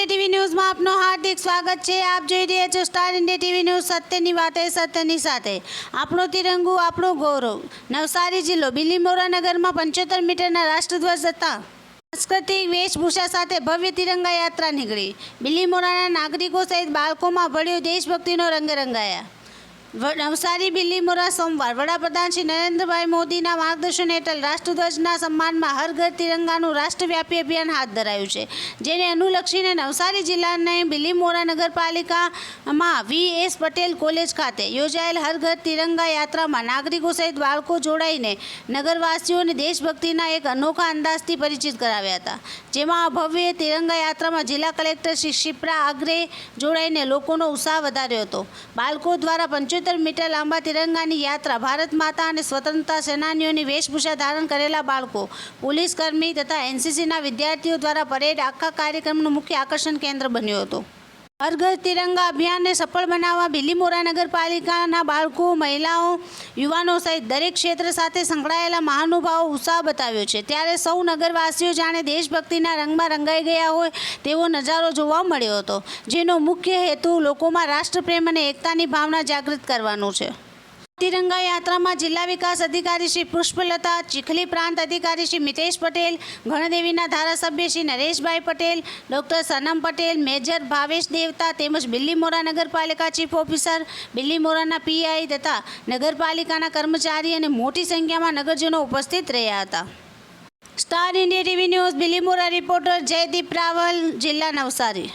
India TV news में आपनो हार्दिक स्वागत है। आप જોઈ રહ્યા છો સ્ટાર ઇન્ડિયા ટીવી ન્યૂઝ। સત્યની વાતે સત્યની સાથે। આપણો તિરંગો આપણો ગૌરવ। નવસારી જિલ્લો બિલીમોરા નગરમાં 75 મીટરના રાષ્ટ્રધ્વજ હતા सांस्कृतिक वेशभूषा साथ भव्य तिरंगा यात्रा निकली। बिलीमोराना नागरिकों सहित बाळकों में भळ्यो देशभक्तिनो रंग रंगाया। नवसारी बिलीमोरा सोमवार वडाप्रधान श्री नरेन्द्रभाई मोदीना मार्गदर्शन हेठळ राष्ट्रध्वजना सम्मानमां हर घर तिरंगानुं राष्ट्रव्यापी अभियान हाथ धरायुं छे, जेने अनुलक्षीने नवसारी जिल्लानी बिलीमोरा नगरपालिकामां वी.एस. पटेल कॉलेज खाते योजायेल हर घर तिरंगा यात्रामां नागरिको सहित बाळको जोडाईने नगरवासीओने देशभक्तिना एक अनोखा अंदाजथी परिचित कराव्या हता। जेमां भव्य तिरंगा यात्रामां जिल्ला कलेक्टर श्री शिप्रा आग्रे जोडाईने लोकोनो उत्साह वधार्यो हतो। बाळको द्वारा 75 मीटर लांबा तिरंगानी यात्रा भारत माता और स्वतंत्रता सेनानीओनी वेशभूषा धारण करेला बाळको, पुलिसकर्मी तथा एनसीसीना विद्यार्थीओ द्वारा परेड आखा कार्यक्रमનું मुख्य आकर्षण केन्द्र बन्यो हतो। हर घर तिरंगा अभियान ने सफल बनावा बिलीमोरा नगरपालिकाना बाळको, महिलाओं, युवानों सहित दरेक क्षेत्र साथे संकळायेला महानुभावो उत्साह बताव्यो छे। त्यारे सौ नगरवासीओ जाणे देशभक्तिना रंगमां रंगाई गया होय तेवो नजारो जोवा मळ्यो हतो, जेनो मुख्य हेतु लोकोमां राष्ट्रप्रेम अने एकतानी भावना जागृत करवानो छे। तिरंगा यात्रा में जिला विकास अधिकारी श्री पुष्पलता, चिखली प्रांत अधिकारी श्री मितेश पटेल, गणदेवीना धारासभ्य श्री नरेशभाई पटेल, डॉक्टर सनम पटेल, मेजर भावेश देवता तेमज बिलीमोरा नगरपालिका चीफ ऑफिसर, बिलीमोराना पीआई तथा नगरपालिकाना कर्मचारी और मोटी संख्या में नगरजनों उपस्थित रह्या हता। Star India TV news Bilimora reporter Jaydeep Rawal, जिला नवसारी।